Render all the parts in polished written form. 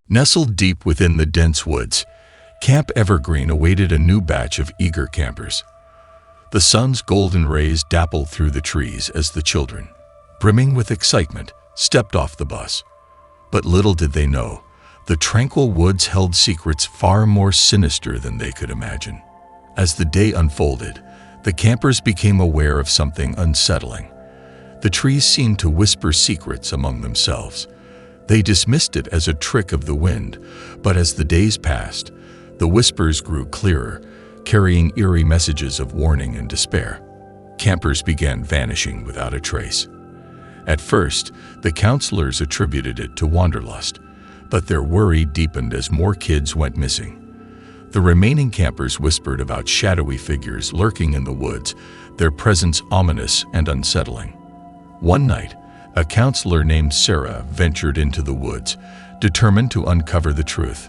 Nestled deep within the dense woods, Camp Evergreen awaited a new batch of eager campers. The sun's golden rays dappled through the trees as the children, brimming with excitement, stepped off the bus. But little did they know, the tranquil woods held secrets far more sinister than they could imagine. As the day unfolded, the campers became aware of something unsettling. The trees seemed to whisper secrets among themselves. They dismissed it as a trick of the wind, but as the days passed, the whispers grew clearer, carrying eerie messages of warning and despair. Campers began vanishing without a trace. At first, the counselors attributed it to wanderlust, but their worry deepened as more kids went missing. The remaining campers whispered about shadowy figures lurking in the woods, their presence ominous and unsettling. One night, a counselor named Sarah ventured into the woods, determined to uncover the truth.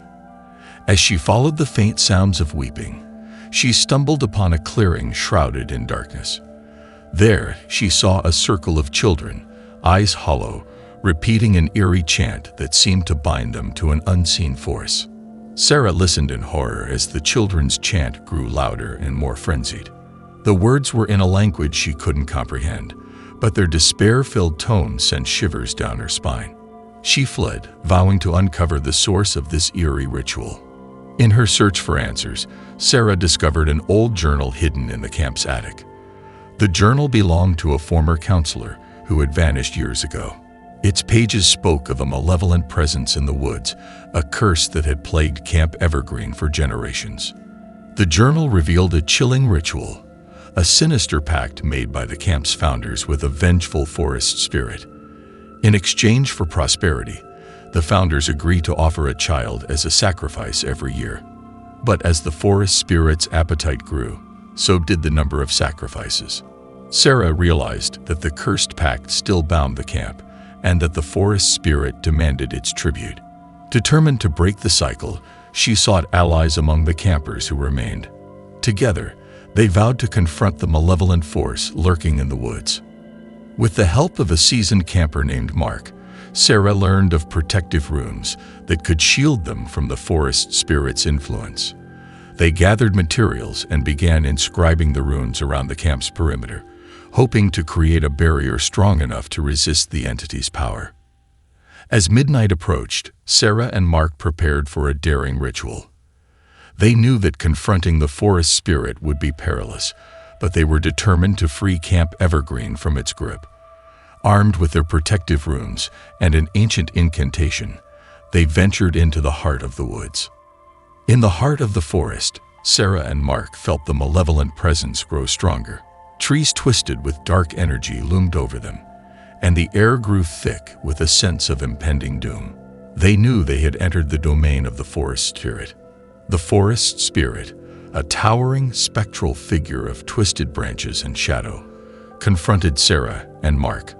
As she followed the faint sounds of weeping, she stumbled upon a clearing shrouded in darkness. There, she saw a circle of children, eyes hollow, repeating an eerie chant that seemed to bind them to an unseen force. Sarah listened in horror as the children's chant grew louder and more frenzied. The words were in a language she couldn't comprehend, but their despair-filled tone sent shivers down her spine. She fled, vowing to uncover the source of this eerie ritual. In her search for answers, Sarah discovered an old journal hidden in the camp's attic. The journal belonged to a former counselor who had vanished years ago. Its pages spoke of a malevolent presence in the woods, a curse that had plagued Camp Evergreen for generations. The journal revealed a chilling ritual, a sinister pact made by the camp's founders with a vengeful forest spirit. In exchange for prosperity, the founders agreed to offer a child as a sacrifice every year. But as the forest spirit's appetite grew, so did the number of sacrifices. Sarah realized that the cursed pact still bound the camp, and that the forest spirit demanded its tribute. Determined to break the cycle, she sought allies among the campers who remained. Together, they vowed to confront the malevolent force lurking in the woods. With the help of a seasoned camper named Mark, Sarah learned of protective runes that could shield them from the forest spirit's influence. They gathered materials and began inscribing the runes around the camp's perimeter, hoping to create a barrier strong enough to resist the entity's power. As midnight approached, Sarah and Mark prepared for a daring ritual. They knew that confronting the forest spirit would be perilous, but they were determined to free Camp Evergreen from its grip. Armed with their protective runes and an ancient incantation, they ventured into the heart of the woods. In the heart of the forest, Sarah and Mark felt the malevolent presence grow stronger. Trees twisted with dark energy loomed over them, and the air grew thick with a sense of impending doom. They knew they had entered the domain of the forest spirit. The forest spirit, a towering, spectral figure of twisted branches and shadow, confronted Sarah and Mark.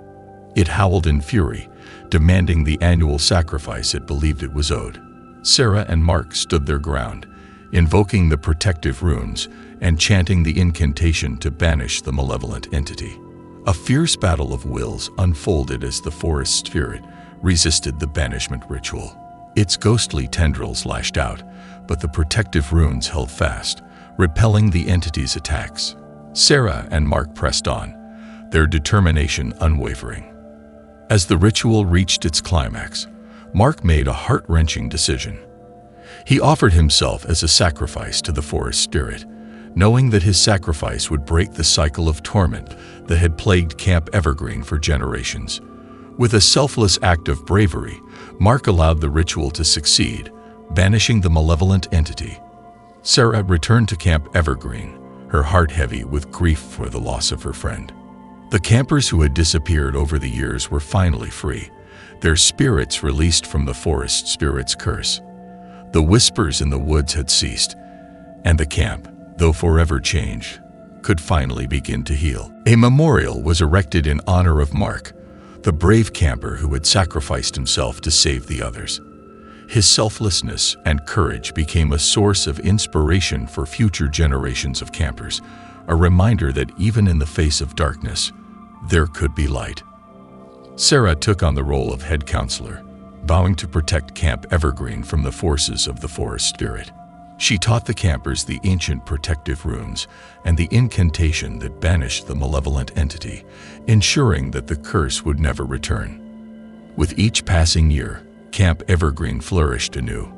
It howled in fury, demanding the annual sacrifice it believed it was owed. Sarah and Mark stood their ground, invoking the protective runes and chanting the incantation to banish the malevolent entity. A fierce battle of wills unfolded as the forest spirit resisted the banishment ritual. Its ghostly tendrils lashed out, but the protective runes held fast, repelling the entity's attacks. Sarah and Mark pressed on, their determination unwavering. As the ritual reached its climax, Mark made a heart-wrenching decision. He offered himself as a sacrifice to the forest spirit, knowing that his sacrifice would break the cycle of torment that had plagued Camp Evergreen for generations. With a selfless act of bravery, Mark allowed the ritual to succeed, banishing the malevolent entity. Sarah returned to Camp Evergreen, her heart heavy with grief for the loss of her friend. The campers who had disappeared over the years were finally free, their spirits released from the forest spirit's curse. The whispers in the woods had ceased, and the camp, though forever changed, could finally begin to heal. A memorial was erected in honor of Mark, the brave camper who had sacrificed himself to save the others. His selflessness and courage became a source of inspiration for future generations of campers, a reminder that even in the face of darkness, there could be light. Sarah took on the role of head counselor, vowing to protect Camp Evergreen from the forces of the forest spirit. She taught the campers the ancient protective runes and the incantation that banished the malevolent entity, ensuring that the curse would never return. With each passing year, Camp Evergreen flourished anew.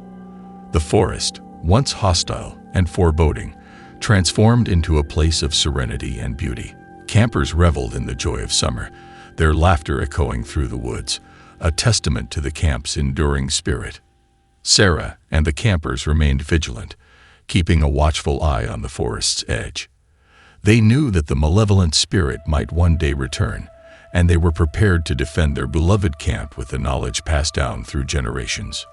The forest, once hostile and foreboding, transformed into a place of serenity and beauty. Campers reveled in the joy of summer, their laughter echoing through the woods, a testament to the camp's enduring spirit. Sarah and the campers remained vigilant, keeping a watchful eye on the forest's edge. They knew that the malevolent spirit might one day return, and they were prepared to defend their beloved camp with the knowledge passed down through generations.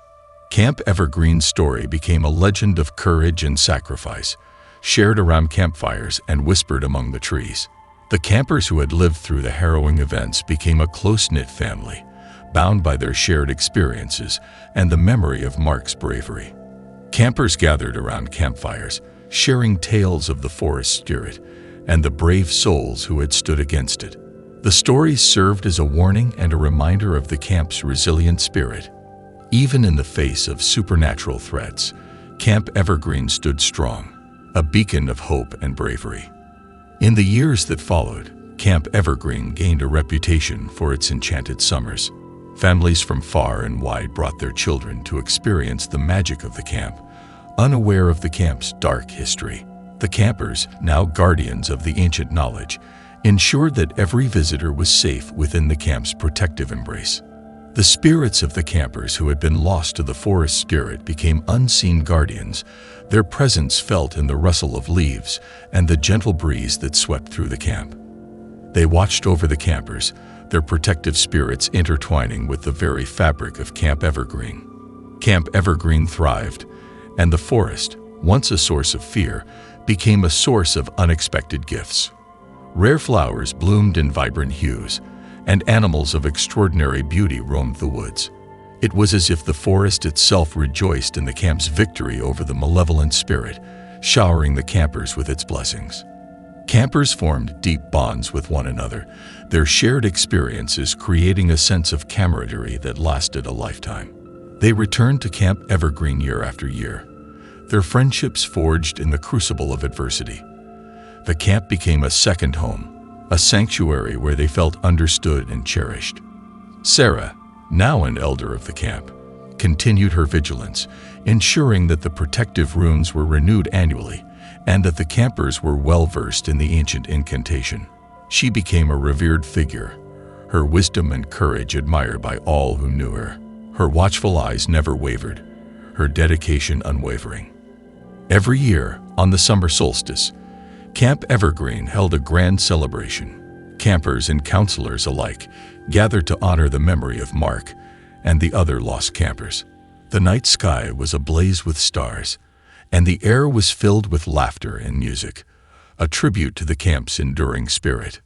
Camp Evergreen's story became a legend of courage and sacrifice, shared around campfires and whispered among the trees. The campers who had lived through the harrowing events became a close-knit family, bound by their shared experiences and the memory of Mark's bravery. Campers gathered around campfires, sharing tales of the forest spirit and the brave souls who had stood against it. The stories served as a warning and a reminder of the camp's resilient spirit. Even in the face of supernatural threats, Camp Evergreen stood strong, a beacon of hope and bravery. In the years that followed, Camp Evergreen gained a reputation for its enchanted summers. Families from far and wide brought their children to experience the magic of the camp, unaware of the camp's dark history. The campers, now guardians of the ancient knowledge, ensured that every visitor was safe within the camp's protective embrace. The spirits of the campers who had been lost to the forest spirit became unseen guardians, their presence felt in the rustle of leaves and the gentle breeze that swept through the camp. They watched over the campers, their protective spirits intertwining with the very fabric of Camp Evergreen. Camp Evergreen thrived, and the forest, once a source of fear, became a source of unexpected gifts. Rare flowers bloomed in vibrant hues, and animals of extraordinary beauty roamed the woods. It was as if the forest itself rejoiced in the camp's victory over the malevolent spirit, showering the campers with its blessings. Campers formed deep bonds with one another, their shared experiences creating a sense of camaraderie that lasted a lifetime. They returned to Camp Evergreen year after year, their friendships forged in the crucible of adversity. The camp became a second home, a sanctuary where they felt understood and cherished. Sarah, now an elder of the camp, continued her vigilance, ensuring that the protective runes were renewed annually and that the campers were well-versed in the ancient incantation. She became a revered figure, her wisdom and courage admired by all who knew her. Her watchful eyes never wavered, her dedication unwavering. Every year, on the summer solstice, Camp Evergreen held a grand celebration. Campers and counselors alike gathered to honor the memory of Mark and the other lost campers. The night sky was ablaze with stars, and the air was filled with laughter and music, a tribute to the camp's enduring spirit.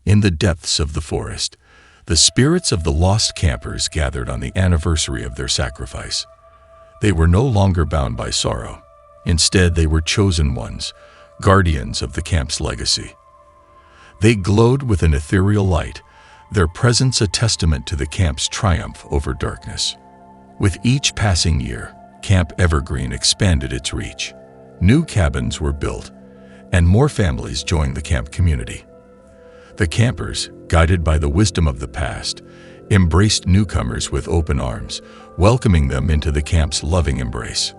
In the depths of the forest, the spirits of the lost campers gathered on the anniversary of their sacrifice. They were no longer bound by sorrow. Instead, they were chosen ones, guardians of the camp's legacy. They glowed with an ethereal light, their presence a testament to the camp's triumph over darkness. With each passing year, Camp Evergreen expanded its reach. New cabins were built, and more families joined the camp community. The campers, guided by the wisdom of the past, embraced newcomers with open arms, welcoming them into the camp's loving embrace.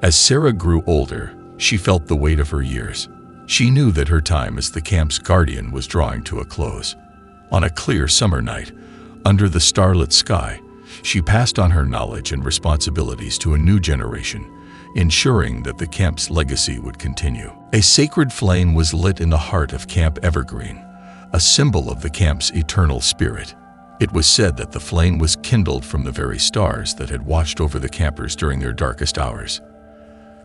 As Sarah grew older, she felt the weight of her years. She knew that her time as the camp's guardian was drawing to a close. On a clear summer night, under the starlit sky, she passed on her knowledge and responsibilities to a new generation, ensuring that the camp's legacy would continue. A sacred flame was lit in the heart of Camp Evergreen, a symbol of the camp's eternal spirit. It was said that the flame was kindled from the very stars that had watched over the campers during their darkest hours.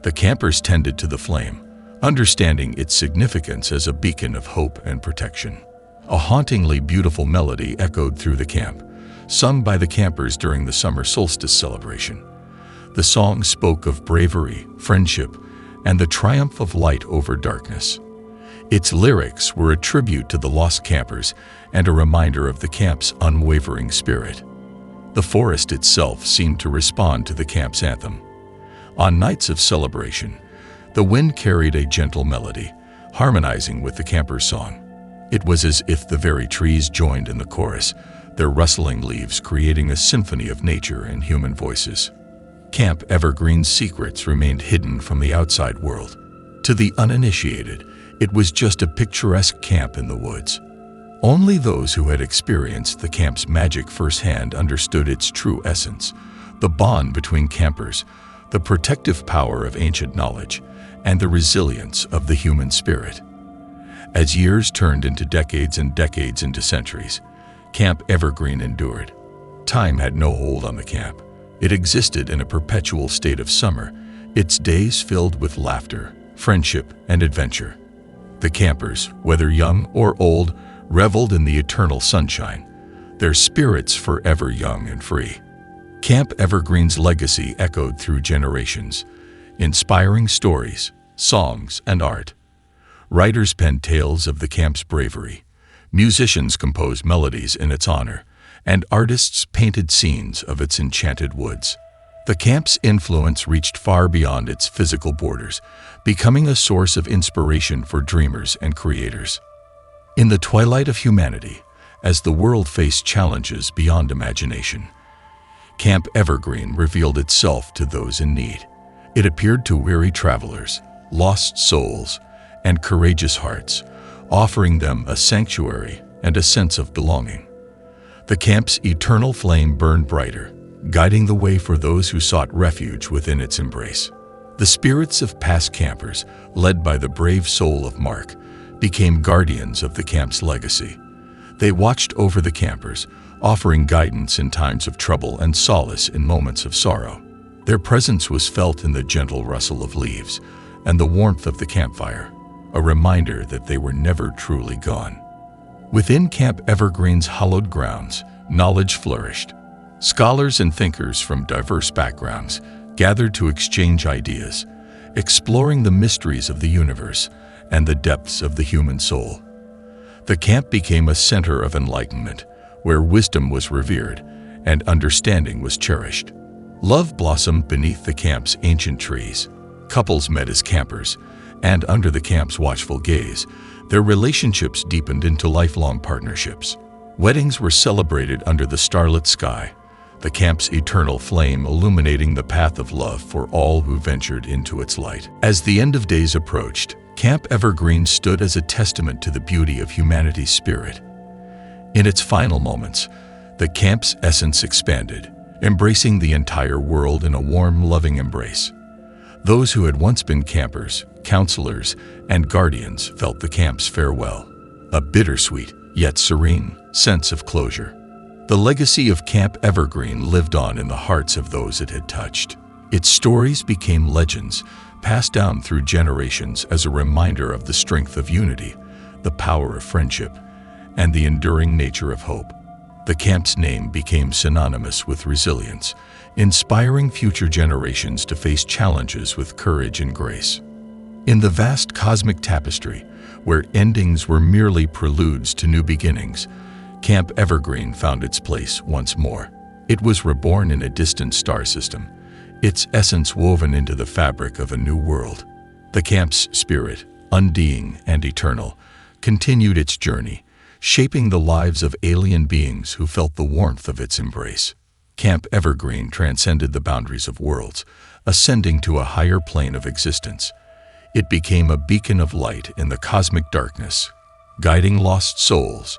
The campers tended to the flame, understanding its significance as a beacon of hope and protection. A hauntingly beautiful melody echoed through the camp, sung by the campers during the summer solstice celebration. The song spoke of bravery, friendship, and the triumph of light over darkness. Its lyrics were a tribute to the lost campers and a reminder of the camp's unwavering spirit. The forest itself seemed to respond to the camp's anthem. On nights of celebration, the wind carried a gentle melody, harmonizing with the campers' song. It was as if the very trees joined in the chorus, their rustling leaves creating a symphony of nature and human voices. Camp Evergreen's secrets remained hidden from the outside world. To the uninitiated, it was just a picturesque camp in the woods. Only those who had experienced the camp's magic firsthand understood its true essence, the bond between campers, the protective power of ancient knowledge, and the resilience of the human spirit. As years turned into decades and decades into centuries, Camp Evergreen endured. Time had no hold on the camp. It existed in a perpetual state of summer, its days filled with laughter, friendship, and adventure. The campers, whether young or old, reveled in the eternal sunshine, their spirits forever young and free. Camp Evergreen's legacy echoed through generations, inspiring stories, songs, and art. Writers penned tales of the camp's bravery, musicians composed melodies in its honor, and artists painted scenes of its enchanted woods. The camp's influence reached far beyond its physical borders, becoming a source of inspiration for dreamers and creators. In the twilight of humanity, as the world faced challenges beyond imagination, Camp Evergreen revealed itself to those in need. It appeared to weary travelers, lost souls, and courageous hearts, offering them a sanctuary and a sense of belonging. The camp's eternal flame burned brighter, guiding the way for those who sought refuge within its embrace. The spirits of past campers, led by the brave soul of Mark, became guardians of the camp's legacy. They watched over the campers, offering guidance in times of trouble and solace in moments of sorrow. Their presence was felt in the gentle rustle of leaves and the warmth of the campfire, a reminder that they were never truly gone. Within Camp Evergreen's hallowed grounds, knowledge flourished. Scholars and thinkers from diverse backgrounds gathered to exchange ideas, exploring the mysteries of the universe and the depths of the human soul. The camp became a center of enlightenment, where wisdom was revered and understanding was cherished. Love blossomed beneath the camp's ancient trees. Couples met as campers, and under the camp's watchful gaze, their relationships deepened into lifelong partnerships. Weddings were celebrated under the starlit sky, the camp's eternal flame illuminating the path of love for all who ventured into its light. As the end of days approached, Camp Evergreen stood as a testament to the beauty of humanity's spirit. In its final moments, the camp's essence expanded, embracing the entire world in a warm, loving embrace. Those who had once been campers, counselors, and guardians felt the camp's farewell, a bittersweet, yet serene, sense of closure. The legacy of Camp Evergreen lived on in the hearts of those it had touched. Its stories became legends, passed down through generations as a reminder of the strength of unity, the power of friendship, and the enduring nature of hope. The camp's name became synonymous with resilience, inspiring future generations to face challenges with courage and grace. In the vast cosmic tapestry, where endings were merely preludes to new beginnings, Camp Evergreen found its place once more. It was reborn in a distant star system, its essence woven into the fabric of a new world. The camp's spirit, undying and eternal, continued its journey, shaping the lives of alien beings who felt the warmth of its embrace. Camp Evergreen transcended the boundaries of worlds, ascending to a higher plane of existence. It became a beacon of light in the cosmic darkness, guiding lost souls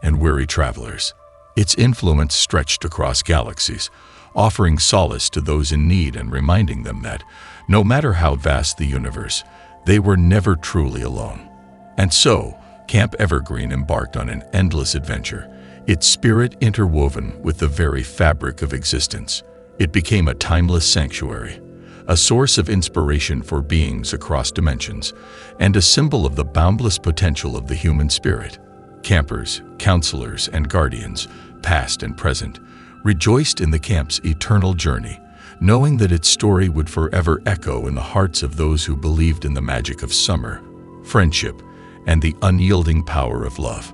and weary travelers. Its influence stretched across galaxies, offering solace to those in need and reminding them that, no matter how vast the universe, they were never truly alone. And so, Camp Evergreen embarked on an endless adventure, its spirit interwoven with the very fabric of existence. It became a timeless sanctuary, a source of inspiration for beings across dimensions, and a symbol of the boundless potential of the human spirit. Campers, counselors, and guardians, past and present, rejoiced in the camp's eternal journey, knowing that its story would forever echo in the hearts of those who believed in the magic of summer, friendship, and the unyielding power of love.